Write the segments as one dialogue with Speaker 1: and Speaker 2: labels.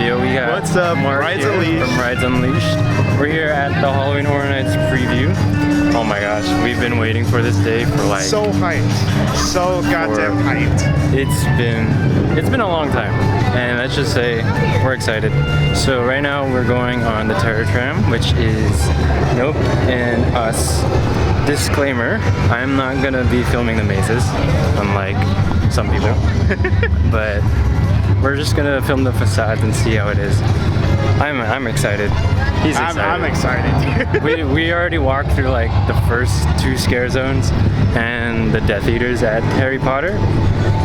Speaker 1: video. We got
Speaker 2: what's up,
Speaker 1: Mark
Speaker 2: Rides
Speaker 1: here
Speaker 2: Unleashed.
Speaker 1: from Rides Unleashed. We're here at the Halloween Horror Nights preview. Oh my gosh, we've been waiting for this day for like
Speaker 2: so hyped, so goddamn hyped.
Speaker 1: It's been a long time, and let's just say we're excited. So right now we're going on the Terror Tram, which is Nope and us. Disclaimer: I'm not gonna be filming the mazes, unlike some people, but we're just gonna film the facades and see how it is. I'm excited. He's excited.
Speaker 2: I'm excited.
Speaker 1: we already walked through like the first 2 scare zones and the Death Eaters at Harry Potter.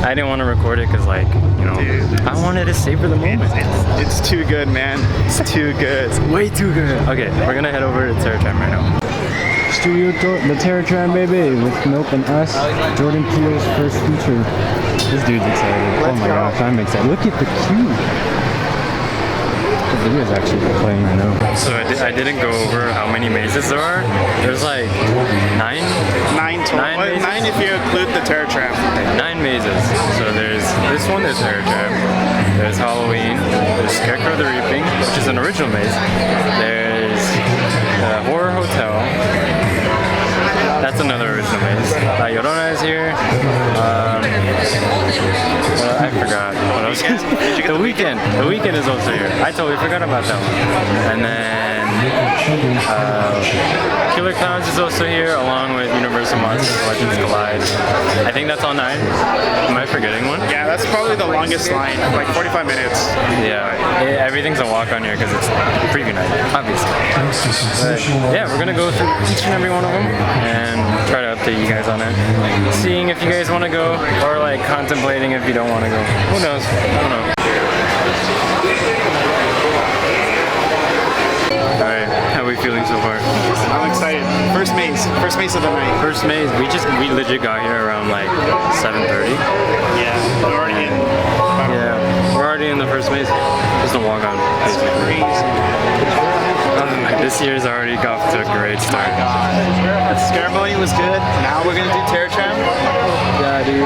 Speaker 1: I didn't want to record it because, like, you know, dude, I wanted to savor the moment.
Speaker 2: It's too good, man. It's too good.
Speaker 1: It's way too good. Okay, we're gonna head over to Terror Tram right now. The Terror Tram, baby, with Nope and us. Jordan Peele's first feature. This dude's excited. Oh my gosh, I'm excited. Look at the queue. The video is actually playing right now. So I didn't go over how many mazes there are. There's like 9 total. 9
Speaker 2: if you include the Terror Tram.
Speaker 1: 9 mazes. So there's this one, there's Terror Tram. There's Halloween. There's Scarecrow the Reaping, which is an original maze. There's the Horror Hotel. That's another original maze. La Llorona is here. I forgot what else. The Weekend. The Weekend is also here. I totally forgot about that one. And then Killer Clowns is also here, along with Universal Monsters Legends Collide. I think that's all 9. Am I forgetting one?
Speaker 2: Yeah, that's probably the longest line, like 45 minutes.
Speaker 1: Yeah, everything's a walk on here because it's preview night, obviously. But yeah, we're gonna go through each and every one of them and try to update you guys on it. Seeing if you guys want to go, or like contemplating if you don't want to go. Who knows? I don't know. Alright, how are we feeling so far?
Speaker 2: I'm excited. First maze of the night.
Speaker 1: First maze, we legit got here around like 7:30.
Speaker 2: Yeah, we're already in.
Speaker 1: We're already in the first maze. Just a walk on.
Speaker 2: That's crazy.
Speaker 1: This year's already got off to a great start.
Speaker 2: The ceremony was good. Now we're gonna do Terror Tram.
Speaker 1: Yeah, dude.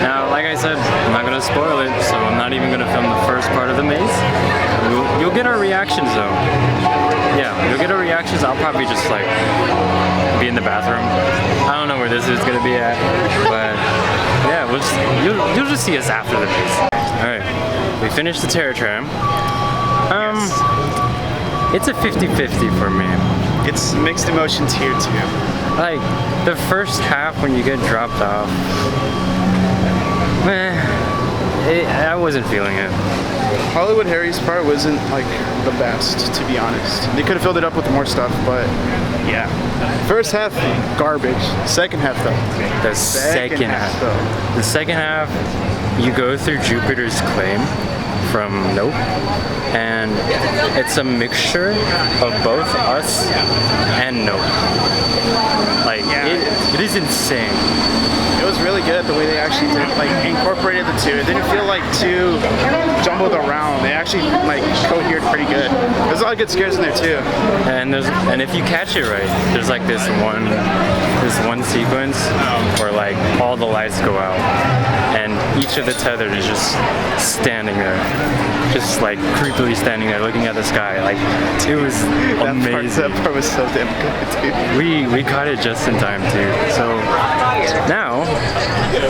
Speaker 1: Now, like I said, I'm not gonna spoil it, so I'm not even gonna film the first part of the maze. You'll get our reactions though. Yeah, you'll get our reactions. I'll probably just like be in the bathroom. I don't know where this is gonna be at, but yeah, you'll just see us after the maze. All right, we finished the Terror Tram. It's a 50-50 for me.
Speaker 2: It's mixed emotions here too.
Speaker 1: Like, the first half when you get dropped off, I wasn't feeling it.
Speaker 2: Hollywood Harry's part wasn't like the best, to be honest. They could have filled it up with more stuff, but yeah. First half, garbage. Second half though.
Speaker 1: The second half though. The second half, you go through Jupiter's Claim from Nope, and it's a mixture of both us and Nope. Like, it is insane.
Speaker 2: It was really good the way they actually did, like, incorporated the two. It didn't feel like too jumbled around. They actually like cohered pretty good. There's a lot of good scares in there too.
Speaker 1: And if you catch it right, there's like this one sequence where like all the lights go out and each of the tethered is just standing there, just like creepily standing there looking at the sky. Like, it was amazing.
Speaker 2: That part was so damn good, dude.
Speaker 1: We caught it just in time too. So now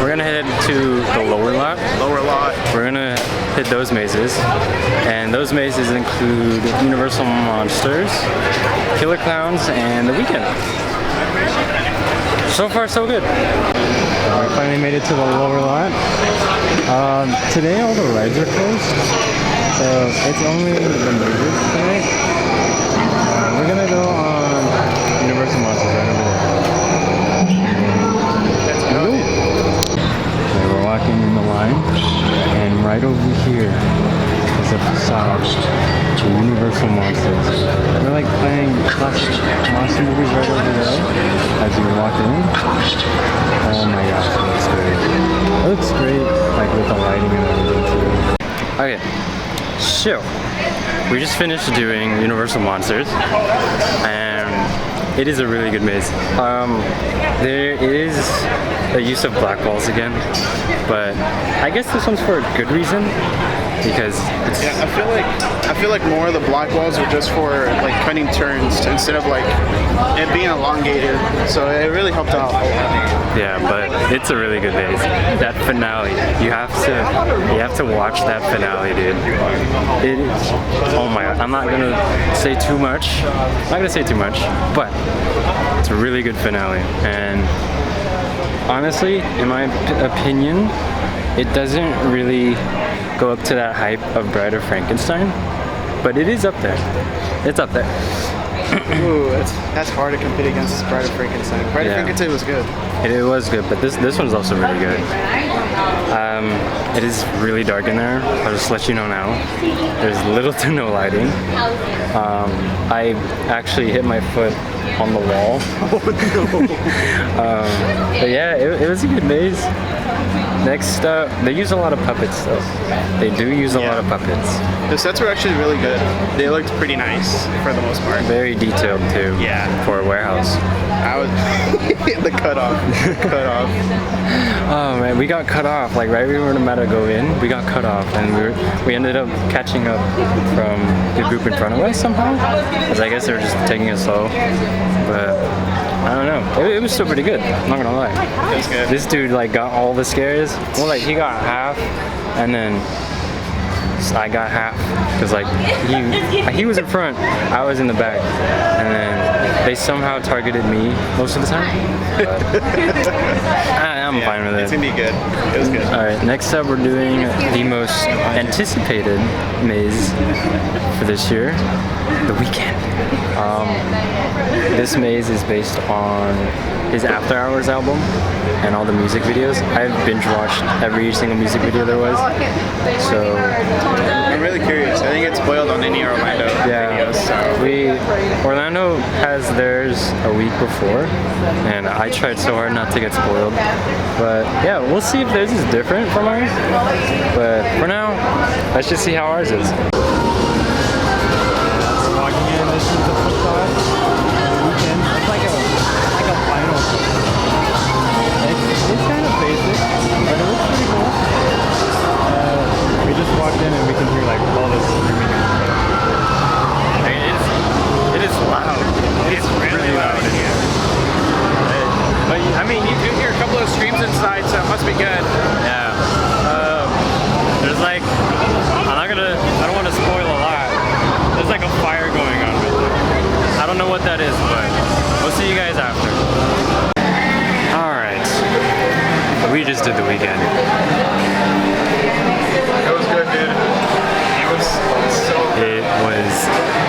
Speaker 1: we're gonna head to the lower lot. We're gonna hit those mazes, and those mazes include Universal Monsters, Killer Clowns, and The Weekend. So far, so good. We finally made it to the lower lot. Today all the rides are closed, so it's only the mazes today. We're gonna go on Universal Monsters right over there.
Speaker 2: Let's go.
Speaker 1: Okay, we're walking in the line, and right over here is a facade to Universal Monsters. They're like playing classic monster movies right over there as you walk in. Oh my gosh, it looks great. It looks great, like with the lighting and everything too. Okay, so we just finished doing Universal Monsters, and it is a really good maze. There is the use of black walls again, but I guess this one's for a good reason because it's
Speaker 2: Yeah, I feel like more of the block walls are just for like cutting turns instead of like it being elongated. So it really helped out.
Speaker 1: yeah, but it's a really good maze. That finale, you have to watch that finale, dude. It is, oh my god, I'm not gonna say too much. But it's a really good finale, and honestly, in my opinion, it doesn't really go up to that hype of Bride of Frankenstein, but it is up there. It's up there.
Speaker 2: Ooh, that's hard to compete against Bride of Frankenstein. Bride of Frankenstein was good.
Speaker 1: It was good, but this one's also really good. It is really dark in there. I'll just let you know now. There's little to no lighting. I actually hit my foot on the wall. But yeah, it was a good maze. Next up, they use a lot of puppets though. They do use a lot of puppets.
Speaker 2: The sets were actually really good. They looked pretty nice for the most part.
Speaker 1: Very detailed too.
Speaker 2: Yeah.
Speaker 1: For a warehouse.
Speaker 2: I was the cutoff.
Speaker 1: Oh man, we got cut off. Like right when we were about to go in, we got cut off, and we ended up catching up from the group in front of us somehow. Because I guess they were just taking it slow. But I don't know. It was still pretty good. I'm not gonna lie.
Speaker 2: It was good.
Speaker 1: This dude like got all the scares. Well, like he got half, and then I got half because like he was in front, I was in the back, and then they somehow targeted me most of the time. I'm fine with it.
Speaker 2: It's gonna be good. It was good.
Speaker 1: All right, next up we're doing the most anticipated maze for this year, The Weeknd. This maze is based on his After Hours album and all the music videos. I've binge watched every single music video there was. So
Speaker 2: I'm really curious. I think it's spoiled on any Orlando videos. So.
Speaker 1: Orlando has theirs a week before, and I tried so hard not to get spoiled. But yeah, we'll see if theirs is different from ours. But for now, let's just see how ours is. Walking in, this is the facade. Weekend. It's like a final. It's kind of basic, but it looks pretty cool. We just walked in and we can hear like all this screaming. It is loud. It's really loud in here.
Speaker 2: But I mean, you do hear a couple of screams inside, so it must be good.
Speaker 1: Yeah. There's like, I don't want to spoil a lot. There's like a fire going on right there. I don't know what that is, but we'll see you guys after. Alright. We just did The Weeknd.
Speaker 2: It was good, dude.
Speaker 1: It was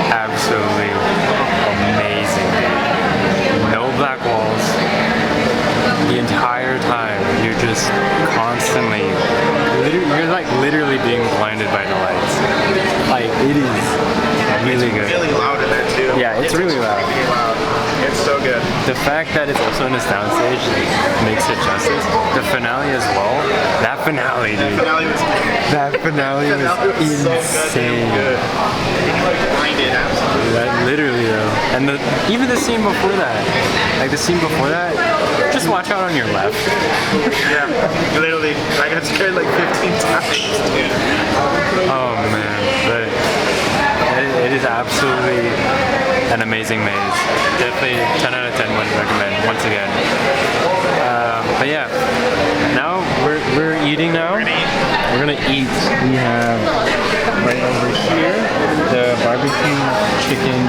Speaker 1: absolutely amazing. No black walls. The entire time, you're just constantly, you're like literally being blinded by the lights. Like, it is really good.
Speaker 2: It's really loud in there too.
Speaker 1: Yeah, it's really loud.
Speaker 2: Really loud. It's so good.
Speaker 1: The fact that it's also in a soundstage makes it justice. The finale as well. That finale, dude. That finale was insane.
Speaker 2: Good. Blinded, absolutely.
Speaker 1: That literally though. And even the scene before that. Like the scene before that, just watch out on your left.
Speaker 2: Yeah, literally. I got scared like 15 times.
Speaker 1: Oh man. But it is absolutely an amazing maze. Definitely 10 out of 10 would recommend once again. But yeah, now we're eating now. We're gonna eat. We have right over here the barbecue chicken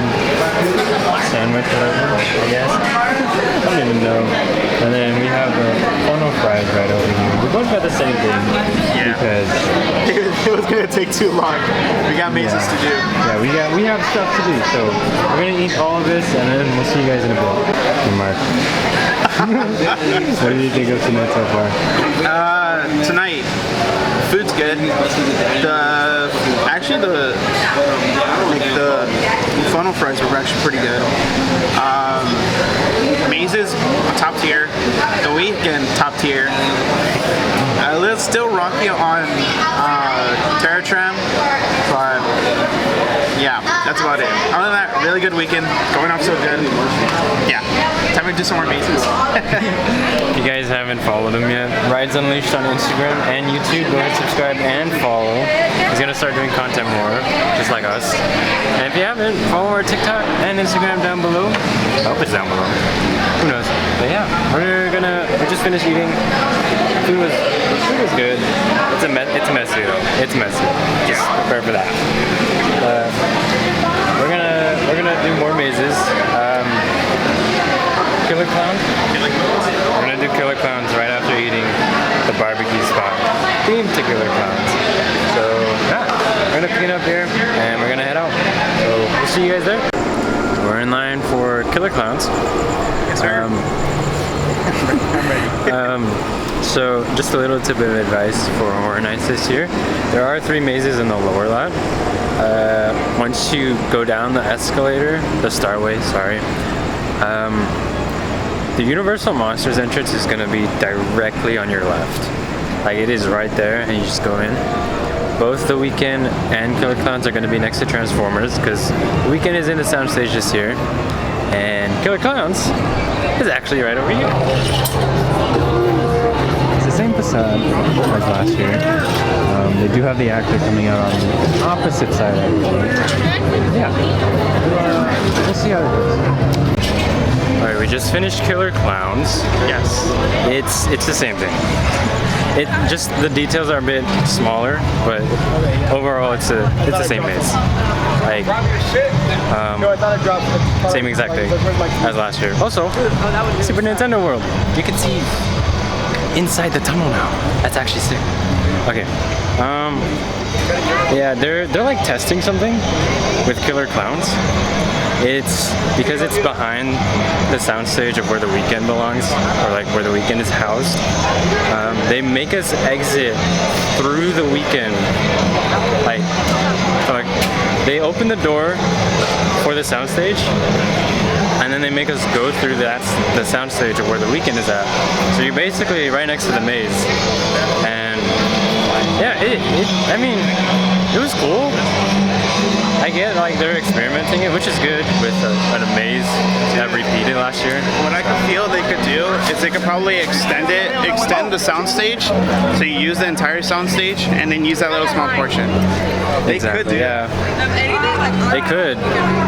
Speaker 1: sandwich, whatever, I guess. I don't even know. And then we have the funnel fries right over here. We both got the same thing.
Speaker 2: Yeah.
Speaker 1: Because
Speaker 2: it was gonna take too long. We got mazes to do.
Speaker 1: Yeah, we have stuff to do. So we're gonna eat all of this, and then we'll see you guys in a bit. Hey, Mark. What do you think of tonight so far?
Speaker 2: Tonight, food's good. The funnel fries were actually pretty good. Mazes, top tier. The Weeknd, top tier. It's still rocky on Tram, but yeah, that's about it. Other than that, really good weekend. Going off so good. Yeah, time to do some more mazes.
Speaker 1: If you guys haven't followed him yet, Rides Unleashed on Instagram and YouTube, go ahead, subscribe, and follow. He's gonna start doing content more, just like us. And if you haven't, follow our TikTok and Instagram down below. I hope it's down below. Who knows? But yeah, we just finished eating. Food was good. It's messy though. It's messy. Just prepare for that. We're gonna do more mazes. Killer Clowns? We're gonna do Killer Clowns right after eating the barbecue spot. Themed to Killer Clowns. So yeah, we're gonna clean up here and we're gonna head out. So we'll see you guys there. We're in line for Killer Clowns.
Speaker 2: Yes, sir.
Speaker 1: So just a little tip of advice for Horror Nights this year. There are 3 mazes in the lower lot. Once you go down the escalator, the Starway, sorry, the Universal Monsters entrance is going to be directly on your left. Like, it is right there and you just go in. Both The Weeknd and Killer Clowns are going to be next to Transformers because The Weeknd is in the soundstage this year and Killer Clowns is actually right over here. It's the same facade as last year. They do have the actor coming out on the opposite side, I believe. Yeah, we'll see how it goes. Alright, we just finished Killer Clowns.
Speaker 2: Yes.
Speaker 1: It's the same thing. It just, the details are a bit smaller, but overall it's the same maze. Like, same exact thing as last year. Also, Super Nintendo World. You can see inside the tunnel now. That's actually sick. Okay. Yeah, they're like testing something with Killer Clowns. It's because it's behind the soundstage of where The Weeknd belongs, or like where The Weeknd is housed. They make us exit through The Weeknd. Like they open the door for the soundstage, and then they make us go through the soundstage of where The Weeknd is at. So you're basically right next to the maze. And yeah, I mean, it was cool. I get like they're experimenting it, which is good with a maze that repeated last year.
Speaker 2: What I could feel they could do is they could probably extend the soundstage, so you use the entire soundstage and then use that little small portion. They
Speaker 1: Exactly,
Speaker 2: could do
Speaker 1: yeah. They could,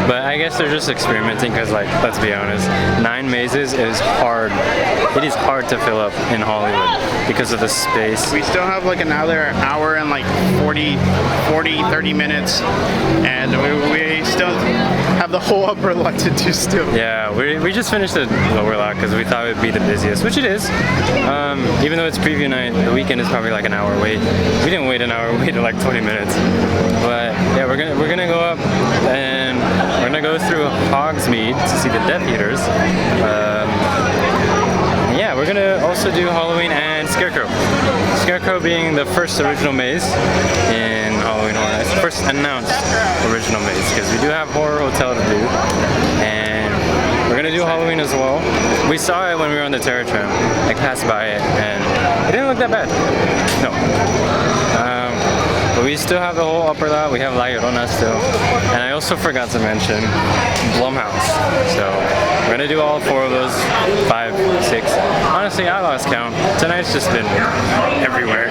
Speaker 1: but I guess they're just experimenting because, like, let's be honest, 9 mazes is hard. It is hard to fill up in Hollywood because of the space.
Speaker 2: We still have like another hour and like 30 minutes, and we still have the whole upper lot to do still.
Speaker 1: Yeah, we just finished the lower lot because we thought it would be the busiest, which it is. Even though it's preview night, The Weeknd is probably like an hour wait. We didn't wait an hour, we waited like 20 minutes. But yeah, we're gonna go up and we're gonna go through Hogsmeade to see the Death Eaters. Yeah, we're gonna also do Halloween and Scarecrow. Scarecrow being the first original maze in Halloween Horror Nights, first announced original maze, because we do have Horror Hotel to do, and we're gonna do Halloween as well. We saw it when we were on the Tram. I passed by it, and it didn't look that bad. No. But we still have the whole upper lot. We have La Llorona still. And I also forgot to mention Blumhouse. So we're gonna do all 4 of those, 5, 6. Honestly, I lost count. Tonight's just been everywhere.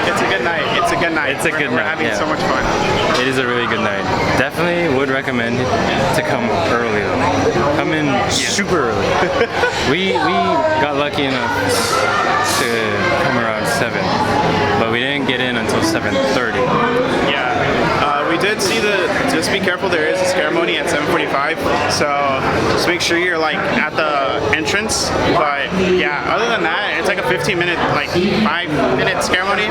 Speaker 2: It's a good night. It's a good night.
Speaker 1: It's a good night.
Speaker 2: We're having
Speaker 1: yeah.
Speaker 2: so much fun.
Speaker 1: It is a really good night. Definitely would recommend to come early though. Come in super early. We got lucky enough to come around 7, but we didn't get in until 7:30.
Speaker 2: Yeah, we did see just be careful, there is a ceremony at 7:45, so just make sure you're like at the entrance. But yeah, other than that, it's like a 15-minute, like 5-minute ceremony.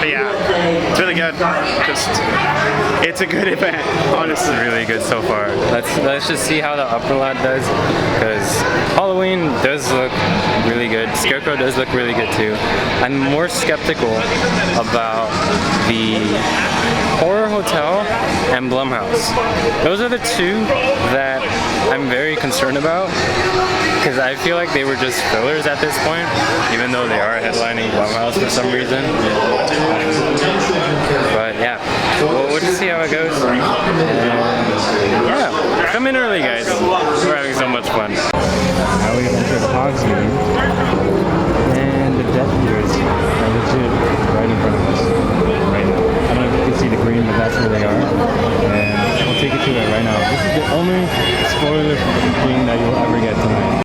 Speaker 2: But yeah, it's really good. It's a good event, honestly.
Speaker 1: It's really good so far. Let's just see how the upper lot does, because Halloween does look really good. Scarecrow does look really good too. I'm more skeptical about the Horror Hotel and Blumhouse. Those are the 2 that I'm very concerned about, because I feel like they were just fillers at this point, even though they are headlining Blumhouse for some reason. But yeah, we'll just see how it goes. And yeah, come in early, guys. We're having so much fun. Now we've entered Hogsmeade, and the Death Eaters are legit right in front of us right now. I don't know if you can see the green, but that's where they are. And we'll take you to it right now. This is the only spoiler thing that you'll ever get tonight.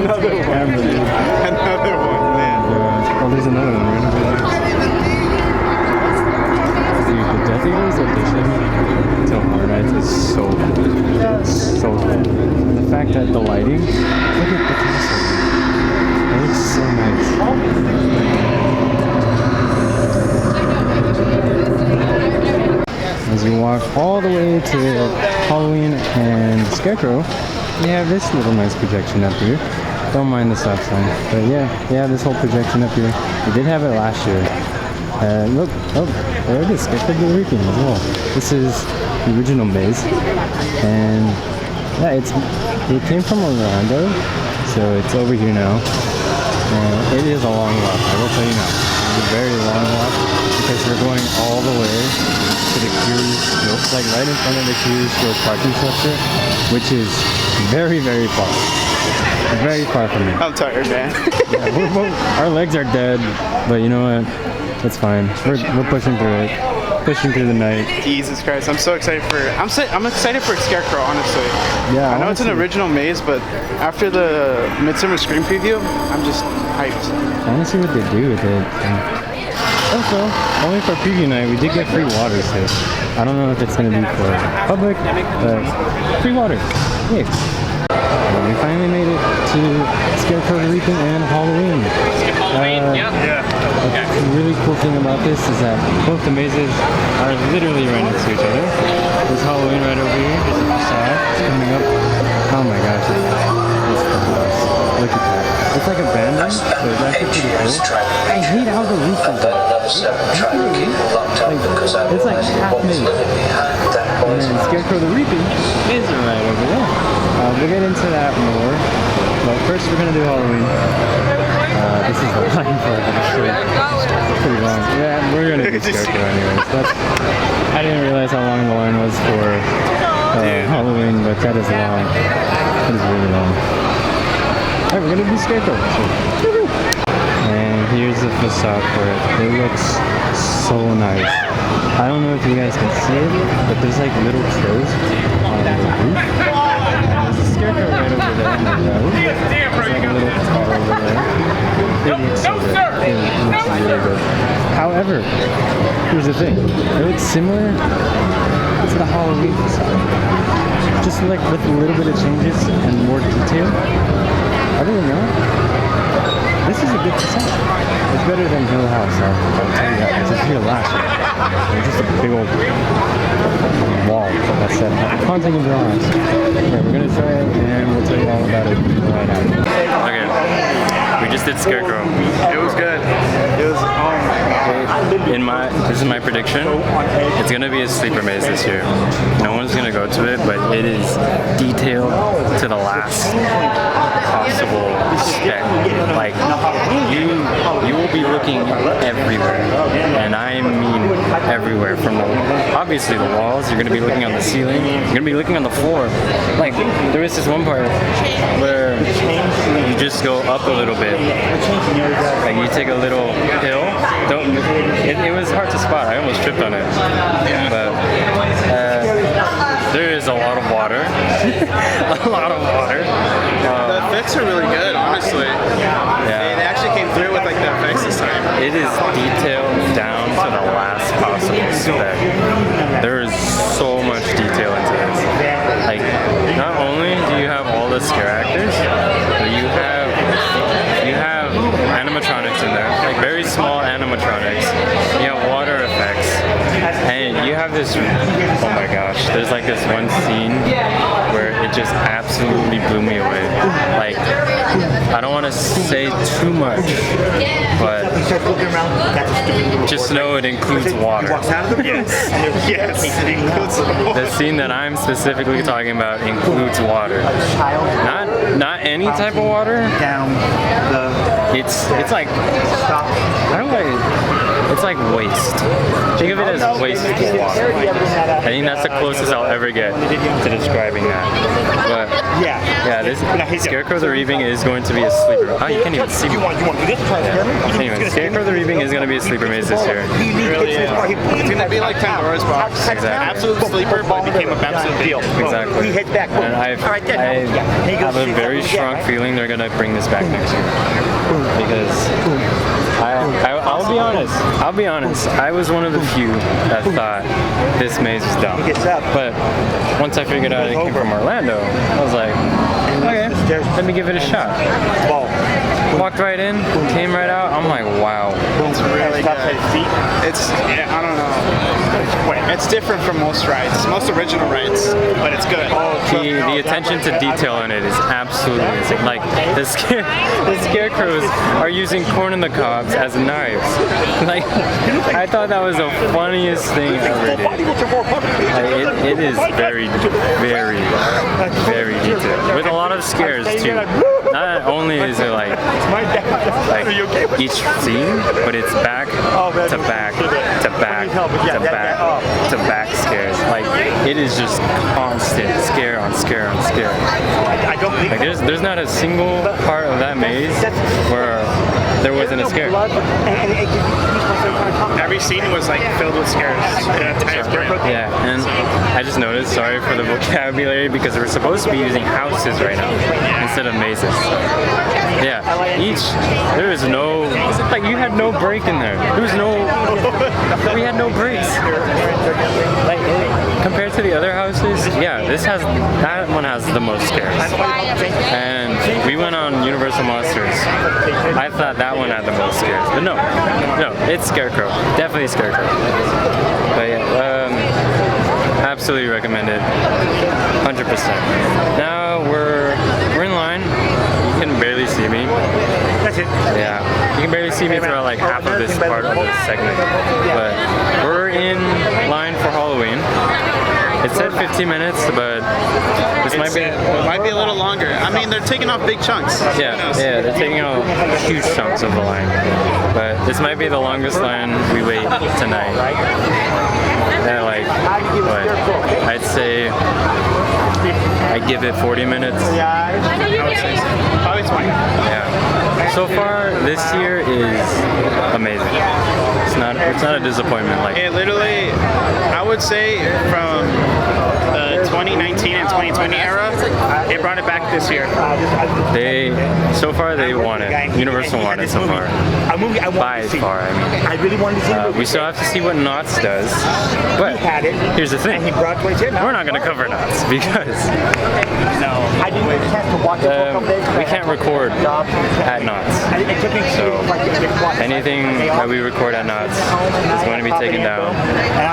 Speaker 2: Another one, man.
Speaker 1: Oh, there's another one right over there. Dude, the Death Eaters edition to Horror Nights is so cool. It's so cool. The fact that the lighting, look at the castle. It looks so nice. As you walk all the way to Halloween and Scarecrow, we have this little nice projection up here. Don't mind the stop sign. But yeah, this whole projection up here. We did have it last year. Look, oh, there it is. Scarecrow the Reaping as well. This is the original maze. And yeah, it came from Orlando, so it's over here now. And it is a long walk, I will tell you now. It's a very long walk because we're going all the way to the Curious Grove, like right in front of the Curious Grove parking structure, which is very, very far. Very far from me.
Speaker 2: I'm tired, man.
Speaker 1: Yeah, our legs are dead, but you know what? It's fine. We're pushing through it. Pushing through the night.
Speaker 2: Jesus Christ, I'm so excited for I'm excited for Scarecrow, honestly.
Speaker 1: Yeah,
Speaker 2: I know it's an original maze, but after the Midsummer Scream preview, I'm just hyped.
Speaker 1: I want to see what they do with it. Also, only for preview night, we did get free water, so I don't know if it's going to be for public, but free water. Yay. And we finally made it to Scarecrow the Reaping and Halloween. A really cool thing about this is that both the mazes are literally right next to each other. There's Halloween right over here. There's a facade coming up. Oh my gosh, it's fabulous. Look at that. It's like abandoned, so it's actually pretty cool. I hate how the roof is like. It's like half made. And then Scarecrow the Reaping is right over there. We'll get into that more, but first we're gonna do Halloween. This is the line for it, actually. It's pretty long. Yeah, we're gonna do Scarecrow anyways. I didn't realize how long the line was for Halloween, but that is long. That is really long. Alright, we're gonna do Scarecrow. And here's the facade for it. It looks so nice. I don't know if you guys can see it, but there's like little trails on the roof. And there's a Scarecrow right over there on the road. There's like a little car over there. It looks so good. It looks really good. However, here's the thing. It looks similar to the Halloween facade. Just like with a little bit of changes and more detail. Other than that, this is a good facade. It's better than Hill House, I'll tell you that. It's just here last year. It's just a big old wall that said haunting of Hill House. Okay, we're gonna try it and we'll tell you all about it right now. Okay, we just did Scarecrow.
Speaker 2: It was good. It was, oh my God.
Speaker 1: This is my prediction. It's gonna be a sleeper maze this year. No one's gonna go to it, but it is detailed to the last possible speck. Like you will be looking everywhere, and I I mean everywhere. From obviously the walls, you're gonna be looking on the ceiling, you're gonna be looking on the floor. Like there was this one part where you just go up a little bit, like you take a little hill. It was hard to spot. I almost tripped on it, but there is a lot of water. A lot of water.
Speaker 2: The effects are really good, honestly.
Speaker 1: Yeah.
Speaker 2: They actually came through with like the effects this time.
Speaker 1: It is detailed down to the last possible spec. There is so much detail into this. Like, not only do you have all the scare actors, but you have animatronics in there, like very small animatronics. You have water effects, and you have this. Oh my gosh! There's like this one scene where it just absolutely blew me away. Like, I don't want to say too much, but just know it includes water.
Speaker 2: Yes. It includes
Speaker 1: The scene that I'm specifically talking about includes water. Not any type of water. It's like, it's like waste. Think of it as wasteful water. I think that's the closest I'll ever get to describing that. But yeah, this Scarecrow the Reaving is going to be a sleeper. Oh, you can't even see me. Yeah. Anyway, Scarecrow the Reaving is going to be a sleeper maze this year.
Speaker 2: It's gonna be like Pandora's box.
Speaker 1: Exactly.
Speaker 2: Absolute sleeper, but became a absolute deal.
Speaker 1: Exactly. And I have a very strong feeling they're going to bring this back next year. Because I'll be honest. I was one of the few that thought this maze was dumb. But once I figured out it came from Orlando, I was like, okay, let me give it a shot. Walked right in, came right out. I'm like, wow.
Speaker 2: It's really good. I don't know. It's different from most rides, most original rides, but it's good.
Speaker 1: The attention to detail on it is absolutely insane. Like the scarecrows are using corn on the cobs as knives. Like I thought that was the funniest thing I ever did. Like, it is very, very, very detailed with a lot of scares too. Not only is it like each scene, but it's back to back to back to back to back scares. Like it is just constant scare on scare on scare. Like there's not a single part of that maze where there wasn't a scare.
Speaker 2: Every scene was like filled with scares.
Speaker 1: Yeah, and I just noticed, sorry for the vocabulary, because we're supposed to be using houses right now instead of mazes. Yeah, there is no, like you had no break in there. We had no breaks. Like compared to the other houses, yeah, that one has the most scares. And we went on Universal Monsters. I thought that one had the most scares, but no, it's Scarecrow, definitely Scarecrow. But yeah, absolutely recommend it, 100%. Now we're in line. You can barely see me.
Speaker 3: That's it.
Speaker 1: Yeah, you can barely see me throughout like half of this part of this segment. But we're in line for Halloween. It said 15 minutes, but this might be
Speaker 2: a little longer. I mean, they're taking off big chunks.
Speaker 1: Yeah, they're taking out huge chunks of the line. But this might be the longest line we wait tonight. And like, what? I'd say I give it 40 minutes.
Speaker 2: Probably 20.
Speaker 1: Yeah. So far, this year is amazing. It's not a disappointment. Like
Speaker 2: it literally, I would say from the 2019 and 2020 era, it brought it back this year.
Speaker 1: So far they won it. Universal won it so far. By far, I mean.
Speaker 3: I really wanted to see
Speaker 1: we still have to see what Knott's does. But here's the thing. We're not going to cover Knott's because
Speaker 3: I didn't get a chance to watch it.
Speaker 1: We can't record at Knott's. So anything that we record at Knott's is going to be taken down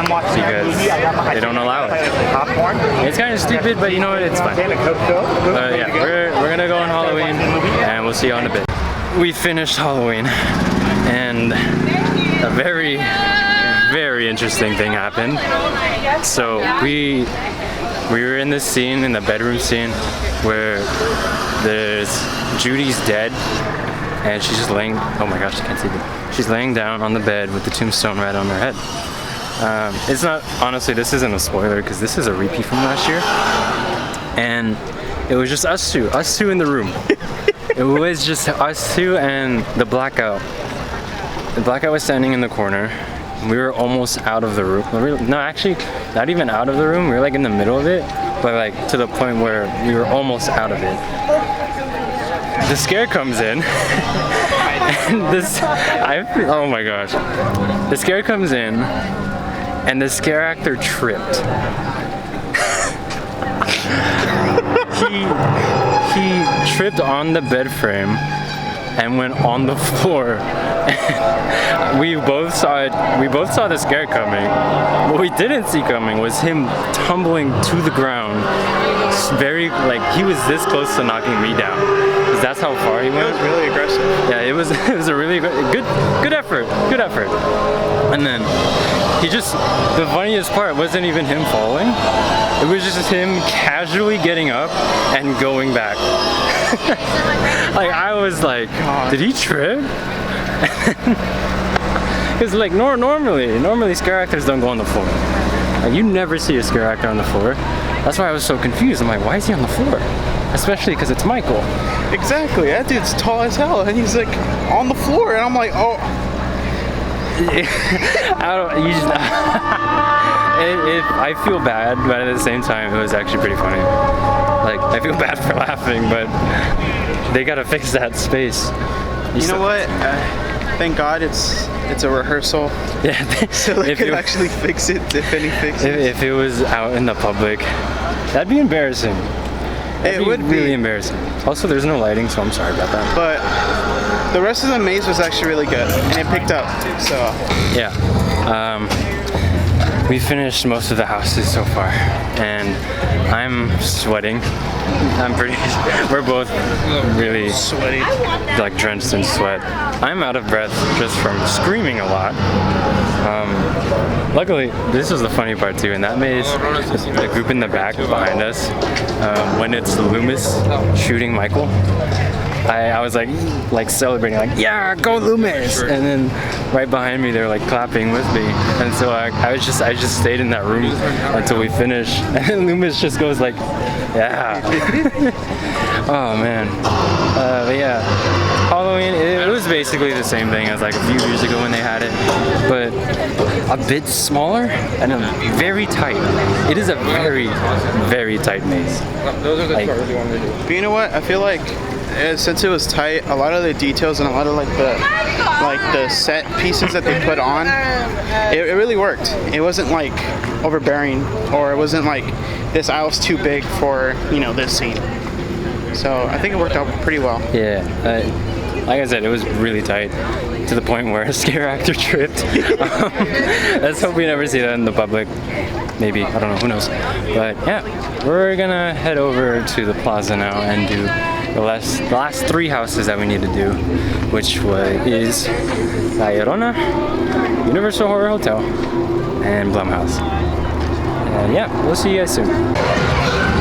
Speaker 1: because they don't allow it. It's kind of stupid, but you know what? It's fine. Yeah, we're going to go on Halloween, and we'll see you in a bit. We finished Halloween, and a very, very interesting thing happened. So we were in this scene, in the bedroom scene, where there's Judy's dead, and she's just laying. Oh my gosh, I can't see it. She's laying down on the bed with the tombstone right on her head. It's not, honestly, this isn't a spoiler because this is a repeat from last year, and it was just us two in the room. It was just us two and the blackout. The blackout was standing in the corner. We were almost out of the room. No, actually, not even out of the room. We were like in the middle of it, but like to the point where we were almost out of it. The scare comes in, and oh my gosh. The scare comes in, and the scare actor tripped. He tripped on the bed frame and went on the floor. We both saw it. We both saw the scare coming. What we didn't see coming was him tumbling to the ground. Very, like, he was this close to knocking me down. Because that's how far he went.
Speaker 2: It was really aggressive.
Speaker 1: Yeah, it was a really good effort. Good effort. And then the funniest part wasn't even him falling. It was just him casually getting up and going back. Like, I was like, did he trip? Because like normally scare actors don't go on the floor. Like, you never see a scare actor on the floor. That's why I was so confused. I'm like, why is he on the floor? Especially because it's Michael.
Speaker 2: Exactly, that dude's tall as hell, and he's like on the floor, and I'm like, oh.
Speaker 1: I feel bad, but at the same time, it was actually pretty funny. Like, I feel bad for laughing, but they gotta fix that space.
Speaker 2: You know what? Thank God it's a rehearsal.
Speaker 1: Yeah.
Speaker 2: So they could actually fix it if any fixes.
Speaker 1: If it was out in the public, that'd be embarrassing.
Speaker 2: It would be
Speaker 1: really embarrassing. Also, there's no lighting, so I'm sorry about that.
Speaker 2: But the rest of the maze was actually really good, and it picked up. So
Speaker 1: yeah. We finished most of the houses so far, and I'm sweating. We're both really
Speaker 2: sweaty,
Speaker 1: like drenched in sweat. I'm out of breath just from screaming a lot. Luckily, this is the funny part too. In that maze, the group in the back behind us, when it's Loomis shooting Michael, I was like celebrating, like, yeah, go Loomis! And then right behind me, they're like clapping with me, and so I just stayed in that room until we finished. And then Loomis just goes like, yeah. Oh man. But yeah, Halloween, it was basically the same thing as like a few years ago when they had it, but a bit smaller and very tight. It is a very, very tight maze.
Speaker 3: Those are the
Speaker 2: like,
Speaker 3: really wanted to do.
Speaker 2: But you know what? I feel like since it was tight, a lot of the details and a lot of like the set pieces that they put on, it really worked. It wasn't like overbearing, or it wasn't like this aisle's too big for, you know, this scene. So I think it worked out pretty well.
Speaker 1: Yeah, like I said, it was really tight to the point where a scare actor tripped. Let's hope we never see that in the public. Maybe, I don't know, who knows. But yeah, we're gonna head over to the plaza now and do the last three houses that we need to do, which is La Llorona, Universal Horror Hotel, and Blumhouse. And yeah, we'll see you guys soon.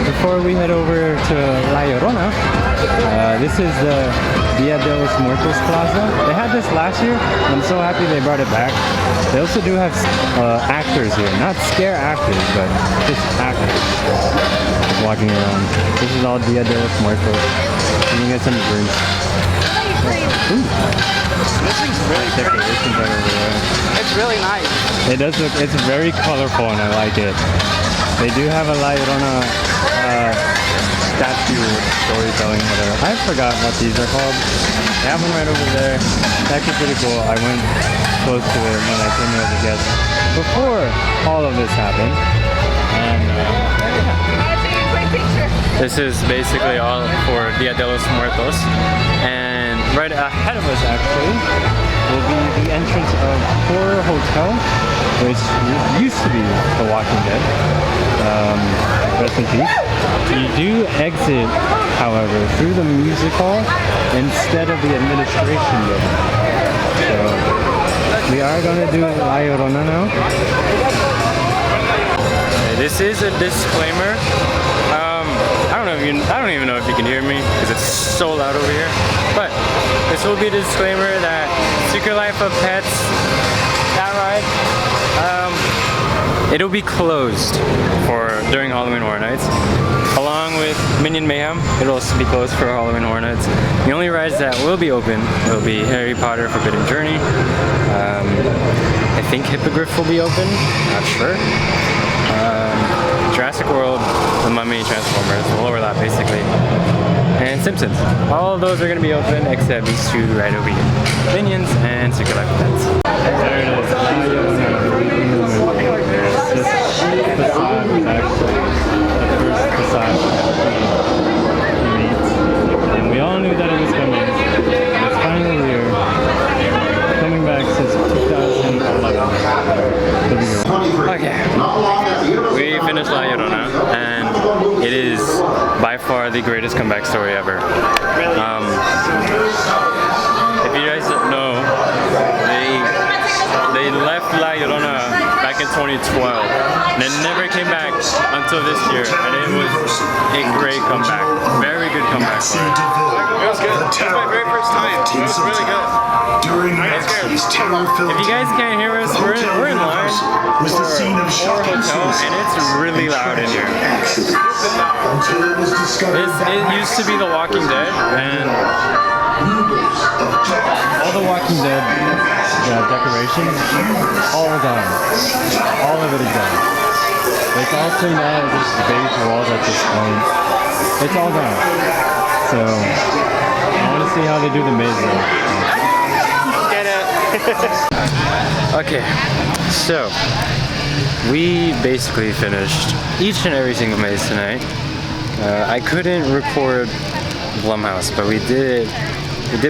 Speaker 1: Before we head over to La Llorona, this is the Dia de los Muertos Plaza. They had this last year. I'm so happy they brought it back. They also do have actors here. Not scare actors, but just actors walking around. This is all Dia de los Muertos. You can get some drinks. Ooh.
Speaker 2: This thing's really pretty.
Speaker 1: Decorations right over there.
Speaker 2: It's really nice.
Speaker 1: It does look, it's very colorful and I like it. They do have a La Llorona statue storytelling, whatever. I forgot what these are called. They have one right over there. It's actually pretty cool. I went close to it when I came here as a guest before all of this happened. And this is basically all for Dia de los Muertos. And right ahead of us actually will be the entrance of Horror Hotel, which used to be The Walking Dead. Rest in peace. You do exit, however, through the music hall instead of the administration building. So we are going to do La Llorona now. This is a disclaimer. I don't know if I don't even know if you can hear me because it's so loud over here. But this will be a disclaimer that Secret Life of Pets, that ride, it'll be closed during Halloween Horror Nights. Along with Minion Mayhem, it'll also be closed for Halloween Horror Nights. The only rides that will be open will be Harry Potter Forbidden Journey. I think Hippogriff will be open, not sure. Jurassic World, The Mummy, Transformers, will overlap basically. And Simpsons. All of those are going to be open except these two right over here. Minions and Secret Life of Pets. There it is. This facade was actually the first facade we made. And we all knew that it was coming. It's finally here. Coming back since 2011. Okay. We finished La Llorona, and it is by far the greatest comeback story ever. If you guys don't know, they left La Llorona back in 2012, and it never came back until this year, and it was a great comeback. Very good comeback story.
Speaker 2: It was good. It was my very first time. It was really good.
Speaker 4: During Nazi's terror-filled
Speaker 1: If you guys can't hear us, we're in line
Speaker 4: was the scene of shocking
Speaker 1: hotel, and it's really loud in here.
Speaker 4: until it was discovered
Speaker 1: It used to be The Walking Dead, and all the Walking Dead decorations, all gone. All of it is gone. It's also now just beige walls at this point. It's all gone. So I want to see how they do the maze though.
Speaker 2: Get it.
Speaker 1: Okay, so we basically finished each and every single maze tonight. I couldn't record Blumhouse, but we did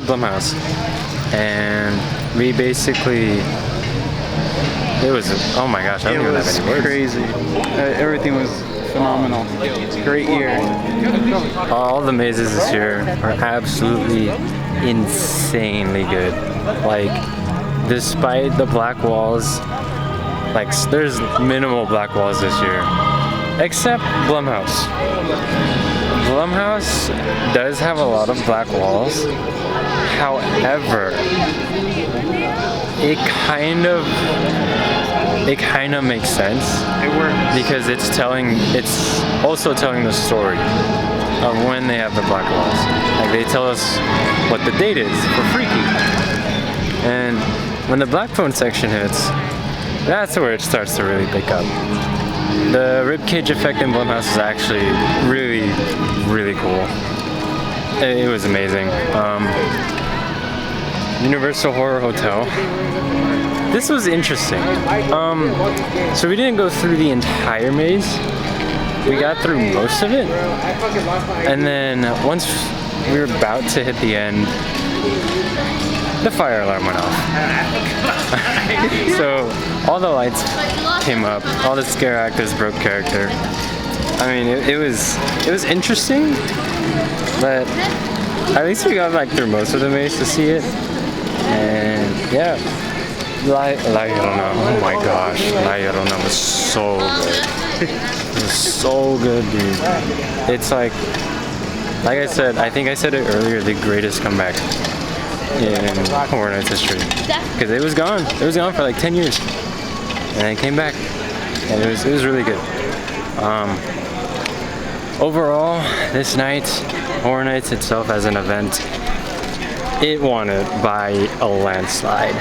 Speaker 1: Blumhouse, and we basically, it was, oh my gosh, I don't even have any words.
Speaker 2: Crazy. Everything was phenomenal. Great year.
Speaker 1: All the mazes this year are absolutely insanely good. Like, despite the black walls, like there's minimal black walls this year, except Blumhouse. Blumhouse does have a lot of black walls. However, it kind of makes sense.
Speaker 2: It works.
Speaker 1: Because it's also telling the story of when they have the black walls. Like, they tell us what the date is for Freaky. And when the black phone section hits, that's where it starts to really pick up. The ribcage effect in Blumhouse is actually really, really cool. It was amazing. Universal Horror Hotel. This was interesting. So we didn't go through the entire maze. We got through most of it. And then once we were about to hit the end, the fire alarm went off. So all the lights came up, all the scare actors broke character. I mean, it was interesting, but at least we got like through most of the maze to see it. And yeah, La Llorona, oh my gosh, La Llorona was so good. It was so good, dude. It's like I said, I think I said it earlier, the greatest comeback in Horror Nights history. Because it was gone. It was gone for like 10 years. And it came back. And it was really good. Overall, this night, Horror Nights itself as an event, it won it by a landslide.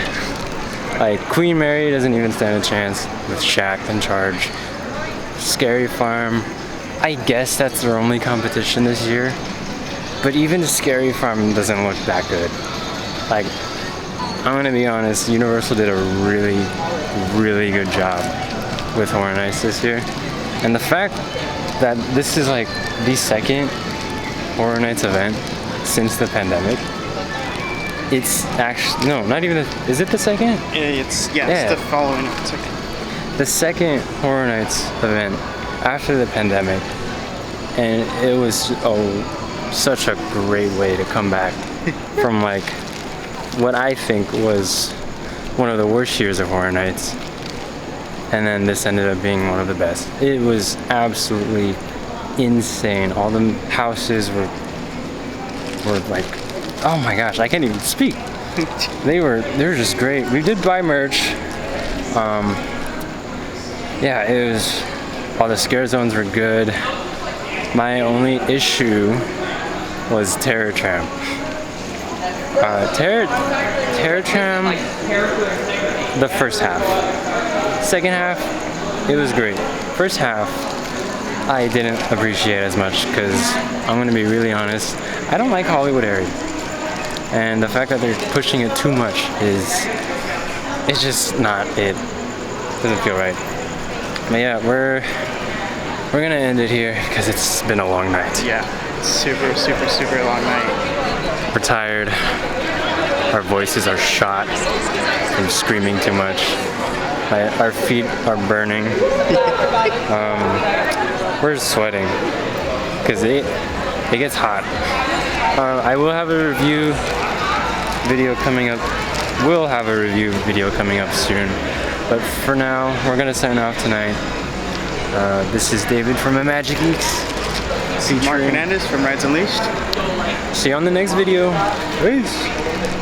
Speaker 1: Like, Queen Mary doesn't even stand a chance with Shaq in charge. Scary Farm, I guess that's their only competition this year. But even Scary Farm doesn't look that good. Like, I'm gonna be honest, Universal did a really, really good job with Horror Nights this year. And the fact that this is like the second Horror Nights event since the pandemic, it's actually, no, not even, is it the second?
Speaker 2: It's the following second.
Speaker 1: The second Horror Nights event after the pandemic, and it was such a great way to come back from like what I think was one of the worst years of Horror Nights, and then this ended up being one of the best. It was absolutely insane. All the houses were like, oh my gosh, I can't even speak. They were just great. We did buy merch. Yeah, it was, all the scare zones were good. My only issue was Terror Tram. Terror Tram, the first half. Second half, it was great. First half, I didn't appreciate as much because I'm gonna be really honest, I don't like Hollywood area. And the fact that they're pushing it too much it's just not it. Doesn't feel right. But yeah, we're gonna end it here because it's been a long night.
Speaker 2: Yeah, super long night.
Speaker 1: We're tired. Our voices are shot from screaming too much. Our feet are burning. We're sweating because it gets hot. I will have a review video coming up. We'll have a review video coming up soon. But for now, we're gonna sign off tonight. This is David from Magic Geeks.
Speaker 2: Mark Hernandez from Rides Unleashed.
Speaker 1: See you on the next video. Peace.